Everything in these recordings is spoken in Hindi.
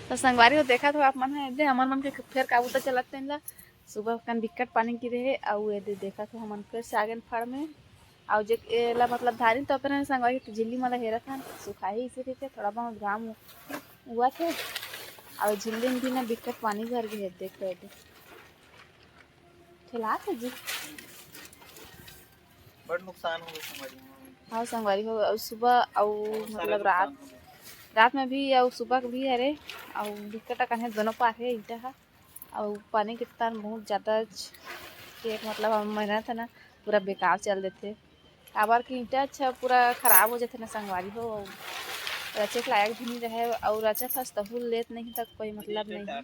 तो संगवारी हो देखा तो आप मन है दे हमन मन के फिर काबू तो चलते हैं सुबह कन बिकट पानी गिरे है आउ ये देखा तो हमन फिर से आगे फड़ में आउ जे एला मतलब धारी तो अपने संगवारी झिल्ली मला हेरा था सुखाई इसे थे थोड़ा बहुत घाम हुआ थे और झिल्ली में भी ना बिकट पानी भर गए देख रहे थे ठेला थे जी बड़ नुकसान हो संगवारी। हाँ संगवारी हो और सुबह और मतलब रात में भी और सुबह भी है और बिकट कहे दोनों पार है ईटा है और पानी के तान बहुत ज़्यादा एक मतलब हम मेहनत है ना पूरा बेकार चल देते काबर की ईटा अच्छा पूरा खराब हो जाते ना संगवारी हो और रचे के लायक भी नहीं रहे और रचा था तहु लेत नहीं तक कोई मतलब नहीं है।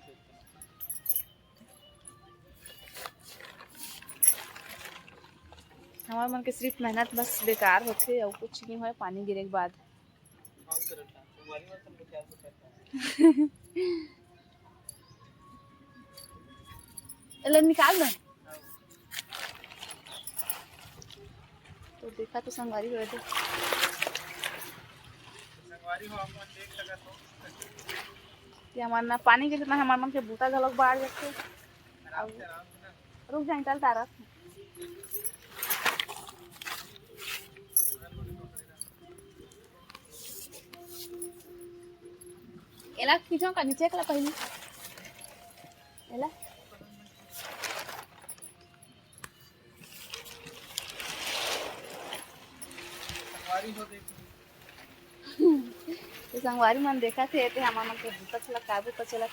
हमारे मन के सिर्फ मेहनत बस बेकार होते और कुछ नहीं हो पानी गिरे के बाद निकाल दो तो देखा तो संगवारी हुए थे हमारे ना पानी के जितना हमारे मन के बूटा घलोक बाढ़ जाते रुक जाए चल तारा एला खींचो का नीचे कला पहले एला तो संगवारी मन देखा थे हमारे मन के बूटा चला काबू तो चला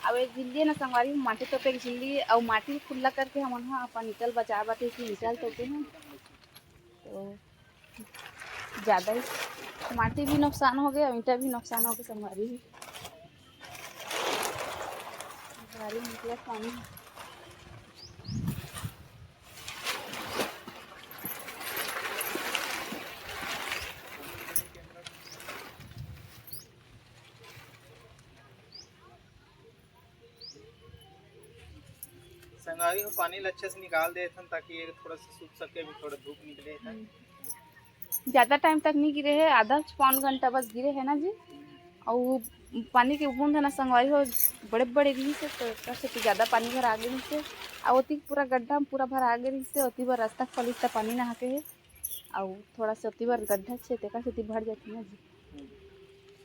अब एक झिल्ली ना संगवारी माटी तो पे झिल्ली और माटी खुला करके हम अपन निकल बचा बाटे कि निकल तो हैं तो ज़्यादा ही माटी भी नुकसान हो गया ईंटा भी नुकसान हो गया संगवारी भी निकला पानी संगवारी हो पानी अच्छे से निकाल देते ताकि ये थोड़ा सा सूख सके भी थोड़ा धूप निकले ज़्यादा टाइम तक नहीं गिरे है आधा पौन घंटा बस गिरे है ना जी और पानी के बूंद है ना संगवारी हो बड़े बड़े रही से तो ज़्यादा पानी भर आगे रही से और ओती पूरा गड्ढा में पूरा भर आगे रही से ओती बार रास्ता फलिस्ता पानी नहा के है और थोड़ा सा ओती बार गड्ढा से तेका से भर जाती ना जी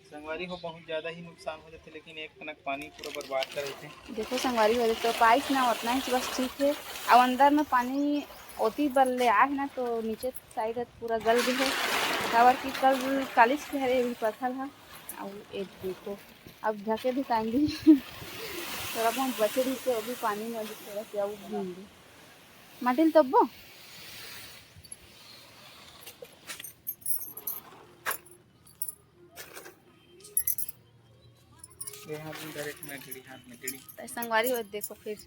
संगवारी हो बहुत ज़्यादा ही नुकसान हो जाते लेकिन एक कनक पानी पूरा बर्बाद कर देते देखो संगवारी हो तो पाइप ना उतना ही बस ठीक है और अंदर में पानी ओती बार ले आए ना तो नीचे साइड पूरा गल भी है खबर की कल कालिश के हरे भी पत्थर है और एक देखो अब ढके भी टाइम थोड़ा बहुत बचे रही से अभी पानी में अभी थोड़ा सा घूमगी माटिल तब्बो संगवारी हो देखो फिर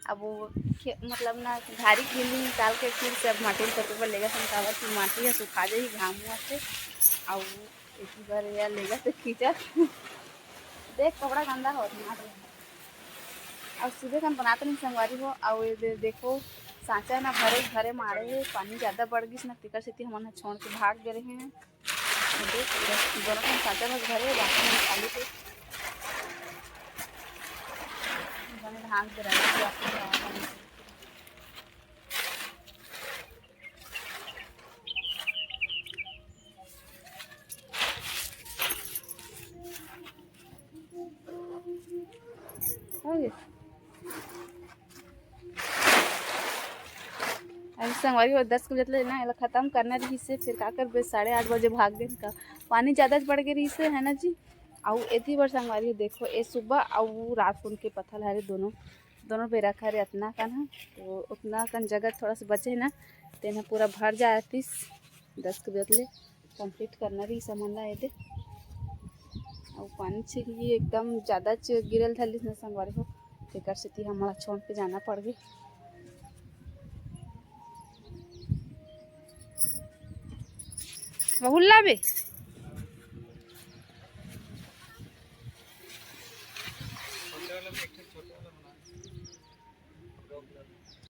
अब वो मतलब ना घारी गिल्ली निकाल के फिर से अब माटी तपे पर लेगा संकावर की माटी है सुखा जाए घाम हुआ से और एक बार या लेगा तो खींचा देख कपड़ा गंदा हो और सुबह का बनाते नहीं संगवारी हो और देखो सांचा ना भरे भरे मारे है पानी ज़्यादा बढ़ गई ना तिकर से हम छोड़ के भाग गए हैं देख दोनों का सांचा में भरे बाकी खाली थे धान के संगवारी और 10 बजे ना ख़त्म करना रही से फिर का कर 8:30 बजे भाग गए का पानी ज़्यादा बढ़ गई रही से है ना जी और एथी बार संगवारी देखो ये सुबह और रात को उनके पत्थर हरे दोनों बेरा खा रहे इतना का ना तो उतना कन जगह थोड़ा सा बचे ना तेना पूरा भर जाए 10 बजे कंप्लीट करना रही सामान ला ये और पानी छिड़ी एकदम ज़्यादा गिरल था ना संगवारी हो तेकर से हमारा छोड़ के जाना पड़ गई बहुल्ला बे